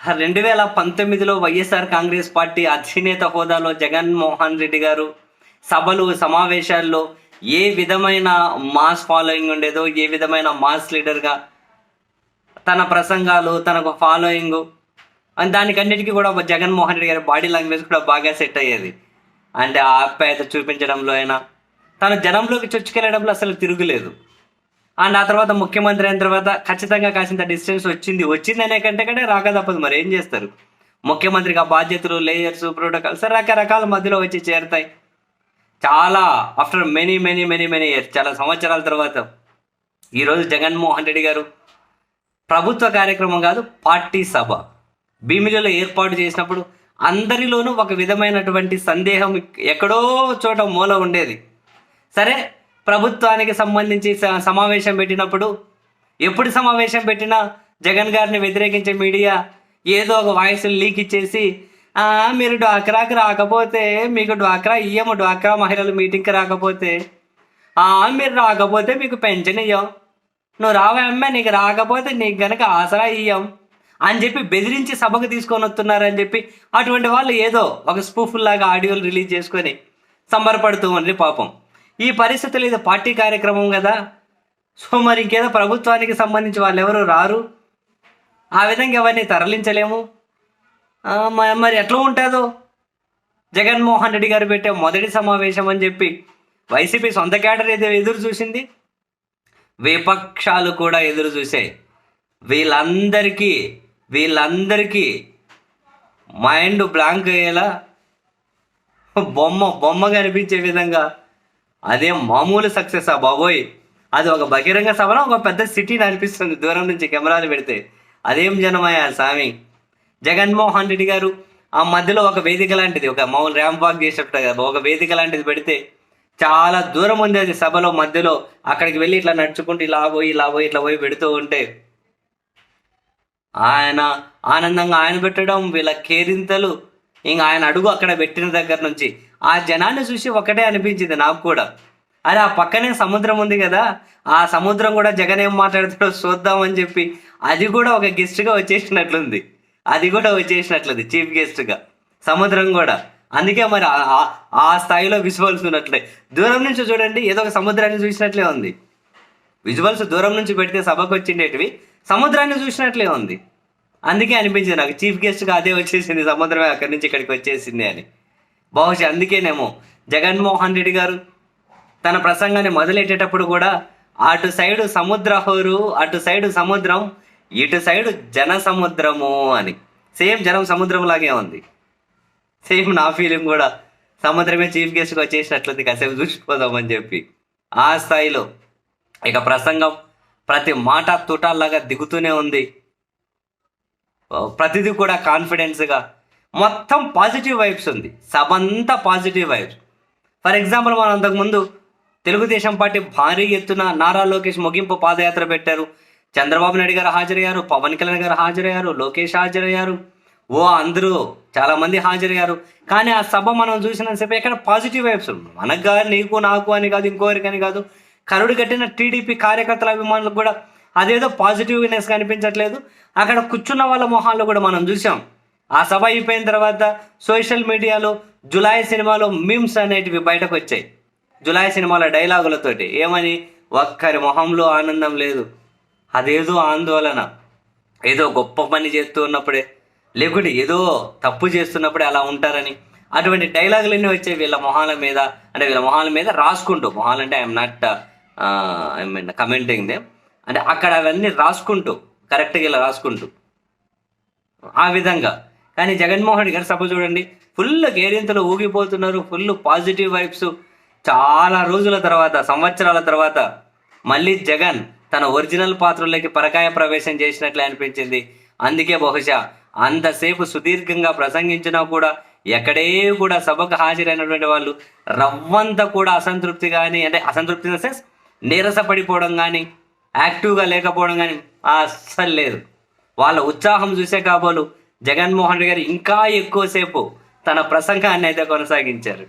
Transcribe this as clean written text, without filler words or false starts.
2019లో YSR Congress party అధినేత హోదాలో జగన్మోహన్ రెడ్డి గారు సభలు సమావేశాల్లో ఏ విధమైన మాస్ ఫాలోయింగ్ ఉండేదో, ఏ విధమైన మాస్ లీడర్గా తన ప్రసంగాలు, తనకు ఫాలోయింగ్ దానికన్నిటికీ కూడా జగన్మోహన్ రెడ్డి గారి బాడీ లాంగ్వేజ్ కూడా బాగా సెట్ అయ్యేది. అంటే ఆ ఆప్యాయత చూపించడంలో అయినా, తన జనంలోకి చొచ్చుకెళ్ళడంలో అసలు తిరుగులేదు. అండ్ ఆ తర్వాత ముఖ్యమంత్రి అయిన తర్వాత ఖచ్చితంగా కాసింత డిస్టెన్స్ వచ్చింది అనే కంటే రాక తప్పదు. మరి ఏం చేస్తారు, ముఖ్యమంత్రికి ఆ బాధ్యతలు, లేయర్స్, ప్రోటోకాల్స్ రకరకాల మధ్యలో వచ్చి చేరుతాయి. చాలా after many many many many years, చాలా సంవత్సరాల తర్వాత ఈరోజు జగన్మోహన్ రెడ్డి గారు ప్రభుత్వ కార్యక్రమం కాదు, పార్టీ సభ భీమిలిలో ఏర్పాటు చేసినప్పుడు అందరిలోనూ ఒక విధమైనటువంటి సందేహం ఎక్కడో చోట మూల ఉండేది. సరే, ప్రభుత్వానికి సంబంధించి సమావేశం పెట్టినప్పుడు, ఎప్పుడు సమావేశం పెట్టినా జగన్ గారిని వ్యతిరేకించే మీడియా ఏదో ఒక వాయిస్ లీక్ ఇచ్చేసి, మీరు డ్వాక్రాకి రాకపోతే, మీకు డ్వాక్రా ఇయ్యము, డ్వాక్రా మహిళలు మీటింగ్కి రాకపోతే, మీరు రాకపోతే మీకు పెన్షన్ ఇయ్యం, నువ్వు రావమ్మా, నీకు రాకపోతే నీకు గనక ఆసరా ఇయ్యం అని చెప్పి బెదిరించి సభకు తీసుకొని వస్తున్నారని చెప్పి అటువంటి వాళ్ళు ఏదో ఒక స్పూఫుల్లాగా ఆడియోలు రిలీజ్ చేసుకొని సంబరపడుతూ ఉండి పాపం. ఈ పరిస్థితులు ఇది పార్టీ కార్యక్రమం కదా, సో మరి ఇంకేదో ప్రభుత్వానికి సంబంధించి వాళ్ళు ఎవరు రారు, ఆ విధంగా ఎవరిని తరలించలేము. మరి ఎట్లా ఉంటుందో, జగన్మోహన్ రెడ్డి గారు పెట్టే మొదటి సమావేశం అని చెప్పి వైసీపీ సొంత క్యాడర్ ఏదో ఎదురు చూసింది, విపక్షాలు కూడా ఎదురు చూసాయి. వీళ్ళందరికీ మైండ్ బ్లాంక్ అయ్యేలా బొమ్మగా అనిపించే విధంగా అదే మామూలు సక్సెస్ బాబోయ్, అది ఒక బహిరంగ సభలో ఒక పెద్ద సిటీని అనిపిస్తుంది దూరం నుంచి కెమెరాలు పెడితే. అదేం జనమయ్యా స్వామి. జగన్మోహన్ రెడ్డి గారు ఆ మధ్యలో ఒక వేదిక లాంటిది, ఒక మామూలు ర్యాంప్ వాక్ చేసేటప్పుడు కదా, ఒక వేదిక లాంటిది పెడితే చాలా దూరం ఉంది అది సభలో మధ్యలో. అక్కడికి వెళ్ళి ఇట్లా నడుచుకుంటూ ఇలా పోయి పెడుతూ ఉంటే ఆయన ఆనందంగా ఆయన పెట్టడం, వీళ్ళ కేరింతలు, ఇంకా ఆయన అడుగు అక్కడ పెట్టిన దగ్గర నుంచి ఆ జనాన్ని చూసి ఒకటే అనిపించింది నాకు కూడా, అరే ఆ పక్కనే సముద్రం ఉంది కదా, ఆ సముద్రం కూడా జగన్ ఏం మాట్లాడుతాడో చూద్దామని చెప్పి అది కూడా ఒక గెస్ట్గా వచ్చేసినట్లుంది, చీఫ్ గెస్ట్గా సముద్రం కూడా. అందుకే మరి ఆ స్థాయిలో విజువల్స్ ఉన్నట్లే, దూరం నుంచి చూడండి ఏదో ఒక సముద్రాన్ని చూసినట్లే ఉంది. విజువల్స్ దూరం నుంచి పెడితే సభకు వచ్చిండేటివి సముద్రాన్ని చూసినట్లే ఉంది. అందుకే అనిపించింది నాకు చీఫ్ గెస్ట్గా అదే వచ్చేసింది, సముద్రమే అక్కడి నుంచి ఇక్కడికి వచ్చేసింది అని. బహుశా అందుకేనేమో జగన్మోహన్ రెడ్డి గారు తన ప్రసంగాన్ని మొదలెట్టేటప్పుడు కూడా అటు సైడు సముద్ర హోరు, అటు సైడు సముద్రం, ఇటు సైడు జన సముద్రము అని. సేమ్ జనం సముద్రం లాగే ఉంది. సేమ్ నా ఫీలింగ్ కూడా, సముద్రమే చీఫ్ గెస్ట్గా వచ్చేసినట్లుంది, కాసేపు చూసిపోదామని చెప్పి. ఆ స్థాయిలో ఇక ప్రసంగం ప్రతి మాట తుటాల్లాగా దిగుతూనే ఉంది, ప్రతిదీ కూడా కాన్ఫిడెన్స్గా, మొత్తం పాజిటివ్ వైబ్స్ ఉంది, సభ అంతా పాజిటివ్ వైబ్స్. ఫర్ ఎగ్జాంపుల్, మనం అంతకుముందు తెలుగుదేశం పార్టీ భారీ ఎత్తున నారా లోకేష్ ముగింపు పాదయాత్ర పెట్టారు. చంద్రబాబు నాయుడు గారు హాజరయ్యారు, పవన్ కళ్యాణ్ గారు హాజరయ్యారు, లోకేష్ హాజరయ్యారు, అందరూ చాలామంది హాజరయ్యారు. కానీ ఆ సభ మనం చూసినంతసేపు ఎక్కడ పాజిటివ్ వైబ్స్, మనకు కాదు, నీకు నాకు అని కాదు, ఇంకోరికని కాదు, కరుడు కట్టిన టీడీపీ కార్యకర్తల అభిమానులకు కూడా అదేదో పాజిటివ్నెస్ కనిపించట్లేదు. అక్కడ కూర్చున్న వాళ్ళ మొహాల్లో కూడా మనం చూసాం. ఆ సభ అయిపోయిన తర్వాత సోషల్ మీడియాలో జులాయి సినిమాలో మీమ్స్ అనేటివి బయటకు వచ్చాయి, జులాయి సినిమాల డైలాగులతోటి. ఏమని, ఒక్కరి మొహంలో ఆనందం లేదు, అదేదో ఆందోళన, ఏదో గొప్ప పని చేస్తూ ఉన్నప్పుడే, లేకుంటే ఏదో తప్పు చేస్తున్నప్పుడే అలా ఉంటారని, అటువంటి డైలాగులన్నీ వచ్చాయి వీళ్ళ మొహాల మీద రాసుకుంటూ. మొహాలంటే ఐఎమ్ నాట్ కమెంటింగ్ దే, అంటే అక్కడ అవన్నీ రాసుకుంటూ, కరెక్ట్గా ఇలా రాసుకుంటూ ఆ విధంగా. కానీ జగన్మోహన్ రెడ్డి గారు సభ చూడండి, ఫుల్ కేరింతలు ఊగిపోతున్నారు, ఫుల్ పాజిటివ్ వైబ్స్. చాలా రోజుల తర్వాత, సంవత్సరాల తర్వాత మళ్ళీ జగన్ తన ఒరిజినల్ పాత్రలోకి పరకాయ ప్రవేశం చేసినట్లే అనిపించింది. అందుకే బహుశా అంతసేపు సుదీర్ఘంగా ప్రసంగించినా కూడా ఎక్కడే కూడా సభకు హాజరైనటువంటి వాళ్ళు రవ్వంతా కూడా అసంతృప్తి కానీ, అంటే అసంతృప్తి ఇన్ ద సెన్స్ నీరసపడిపోవడం కానీ, యాక్టివ్గా లేకపోవడం కానీ అస్సలు లేదు. వాళ్ళ ఉత్సాహం చూసే కాబోలు జగన్మోహన్ రెడ్డి గారు ఇంకా ఎక్కువసేపు తన ప్రసంగాన్ని అయితే కొనసాగించారు.